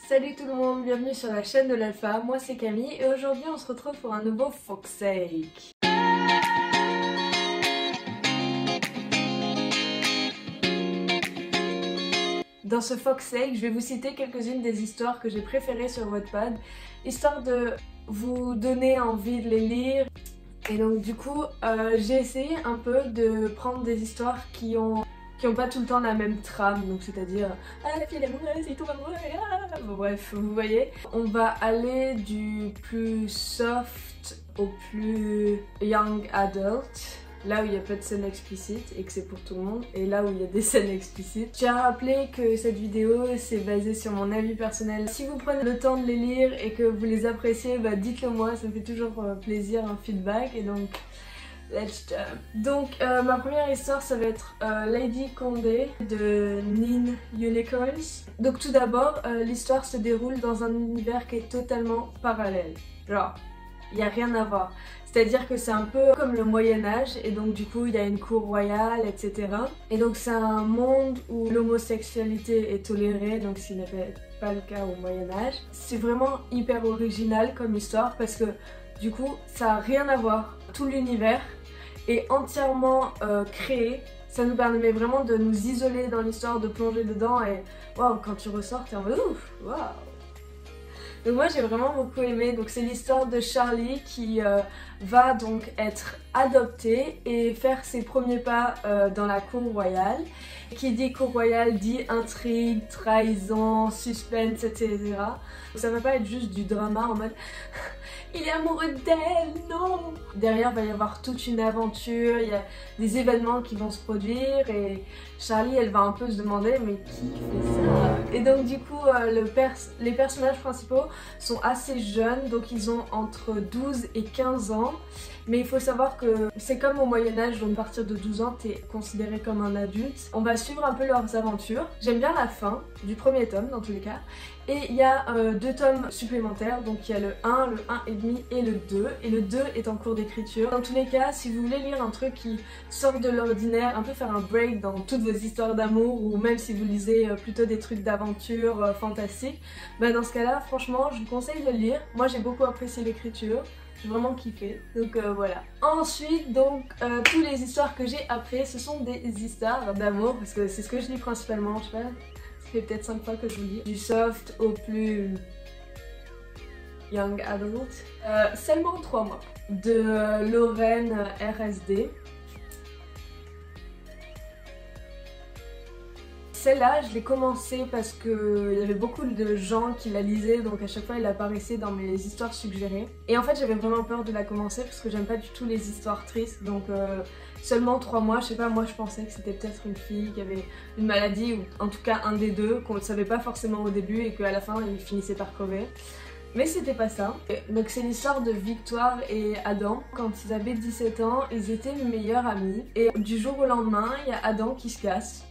Salut tout le monde, bienvenue sur la chaîne de l'Alpha, moi c'est Camille et aujourd'hui on se retrouve pour un nouveau Foxake. Dans ce Foxake, je vais vous citer quelques-unes des histoires que j'ai préférées sur Wattpad, histoire de vous donner envie de les lire. Et donc du coup, j'ai essayé un peu de prendre des histoires qui ont pas tout le temps la même trame, donc c'est-à-dire ah la fille elle est amoureuse, il tombe amoureux, ah bon, bref, vous voyez. On va aller du plus soft au plus young adult, là où il y a pas de scènes explicites et que c'est pour tout le monde, et là où il y a des scènes explicites. Je tiens à rappeler que cette vidéo c'est basé sur mon avis personnel. Si vous prenez le temps de les lire et que vous les appréciez, bah dites-le moi, ça me fait toujours plaisir, un feedback, et donc let's jump. Donc ma première histoire ça va être Lady Condé de Nin Unicorns. Donc tout d'abord l'histoire se déroule dans un univers qui est totalement parallèle. Genre il n'y a rien à voir. C'est-à-dire que c'est un peu comme le Moyen-Âge et donc du coup il y a une cour royale, etc. Et donc c'est un monde où l'homosexualité est tolérée, donc ce n'était pas le cas au Moyen-Âge. C'est vraiment hyper original comme histoire parce que du coup ça n'a rien à voir. Tout l'univers est entièrement créé. Ça nous permet vraiment de nous isoler dans l'histoire, de plonger dedans et waouh, quand tu ressors t'es en mode ouf, waouh. Donc moi j'ai vraiment beaucoup aimé. Donc c'est l'histoire de Charlie qui va donc être adopté et faire ses premiers pas dans la cour royale. Qui dit cour royale dit intrigue, trahison, suspense, etc. Donc ça va pas être juste du drama en mode il est amoureux d'elle, non. Derrière il va y avoir toute une aventure, il y a des événements qui vont se produire et Charlie elle va un peu se demander mais qui fait ça. Et donc du coup les personnages principaux sont assez jeunes, donc ils ont entre 12 et 15 ans. Mais il faut savoir que c'est comme au Moyen-Âge, donc à partir de 12 ans, t'es considéré comme un adulte. On va suivre un peu leurs aventures. J'aime bien la fin du premier tome dans tous les cas. Et il y a 2 tomes supplémentaires, donc il y a le 1, le 1,5 et le 2. Et le 2 est en cours d'écriture. Dans tous les cas, si vous voulez lire un truc qui sort de l'ordinaire, un peu faire un break dans toutes vos histoires d'amour, ou même si vous lisez plutôt des trucs d'aventure fantastiques, bah dans ce cas-là, franchement, je vous conseille de le lire. Moi j'ai beaucoup apprécié l'écriture. J'ai vraiment kiffé, donc voilà. Ensuite, donc, toutes les histoires que j'ai après, ce sont des histoires d'amour, parce que c'est ce que je lis principalement, je sais pas, ça fait peut-être 5 fois que je vous lis. Du soft au plus young adult. Seulement 3 mois, de Lorraine RSD. Celle-là, je l'ai commencé parce qu'il y avait beaucoup de gens qui la lisaient, donc à chaque fois elle apparaissait dans mes histoires suggérées. Et en fait j'avais vraiment peur de la commencer parce que j'aime pas du tout les histoires tristes, donc seulement 3 mois, je sais pas, moi je pensais que c'était peut-être une fille qui avait une maladie, ou en tout cas un des deux, qu'on ne savait pas forcément au début et qu'à la fin il finissait par crever. Mais c'était pas ça. Donc c'est l'histoire de Victoire et Adam. Quand ils avaient 17 ans, ils étaient meilleurs amis. Et du jour au lendemain, il y a Adam qui se casse.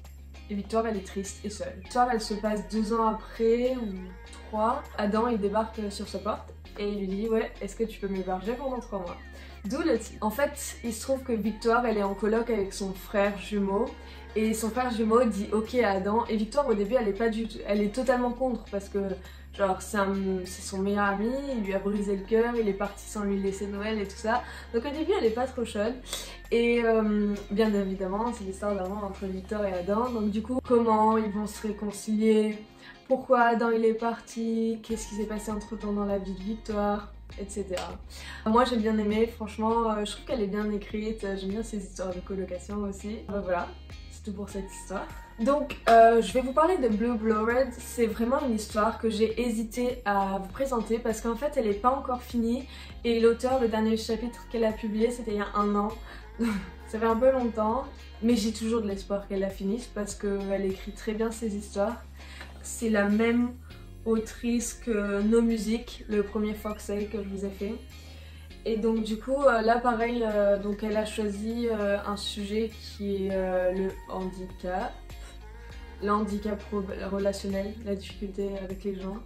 Et Victoire elle est triste et seule. L'histoire elle se passe 2 ans après ou 3. Adam il débarque sur sa porte et il lui dit ouais, est-ce que tu peux m'héberger pendant 3 mois. D'où le titre. En fait il se trouve que Victoire elle est en coloc avec son frère jumeau. Et son frère jumeau dit ok à Adam. Et Victoire au début elle est pas du tout, elle est totalement contre parce que genre c'est son meilleur ami, il lui a brisé le cœur, il est parti sans lui laisser Noël et tout ça. Donc au début elle est pas trop chaude. Et bien évidemment c'est l'histoire d'amour entre Victor et Adam. Donc du coup comment ils vont se réconcilier, pourquoi Adam il est parti, qu'est-ce qui s'est passé entre temps dans la vie de Victoire, etc. Moi j'ai bien aimé, franchement je trouve qu'elle est bien écrite, j'aime bien ces histoires de colocation aussi. Voilà, c'est tout pour cette histoire. Donc je vais vous parler de Blue Blood. C'est vraiment une histoire que j'ai hésité à vous présenter parce qu'en fait elle n'est pas encore finie et l'auteur, le dernier chapitre qu'elle a publié c'était il y a 1 an. Ça fait un peu longtemps mais j'ai toujours de l'espoir qu'elle la finisse parce qu'elle écrit très bien ses histoires. C'est la même autrice que No Music, le premier Foxake que je vous ai fait. Et donc du coup là pareil, donc elle a choisi un sujet qui est le handicap relationnel, la difficulté avec les gens.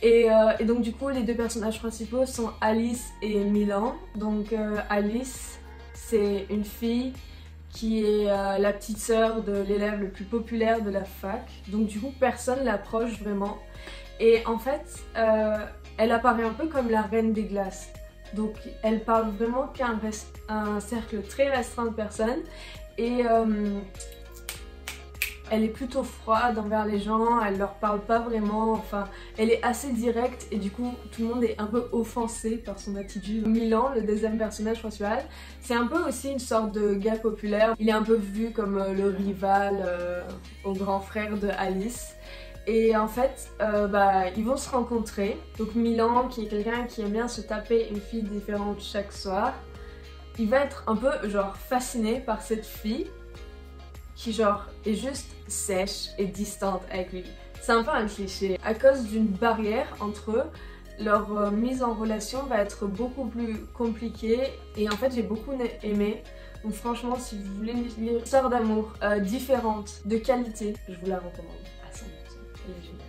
Et donc du coup les 2 personnages principaux sont Alice et Milan. Donc Alice c'est une fille qui est la petite sœur de l'élève le plus populaire de la fac. Donc du coup personne l'approche vraiment. Et en fait, elle apparaît un peu comme la reine des glaces. Donc elle parle vraiment qu'à un cercle très restreint de personnes. Et elle est plutôt froide envers les gens, elle leur parle pas vraiment, enfin elle est assez directe et du coup tout le monde est un peu offensé par son attitude. Milan, le deuxième personnage principal, c'est un peu aussi une sorte de gars populaire. Il est un peu vu comme le rival au grand frère de Alice. Et en fait, ils vont se rencontrer. Donc Milan, qui est quelqu'un qui aime bien se taper une fille différente chaque soir, il va être un peu genre fasciné par cette fille qui genre est juste sèche et distante avec lui. C'est un peu un cliché. À cause d'une barrière entre eux, leur mise en relation va être beaucoup plus compliquée et en fait j'ai beaucoup aimé. Donc franchement, si vous voulez lire une histoire d'amour différente, de qualité, je vous la recommande à 100%. Elle est géniale.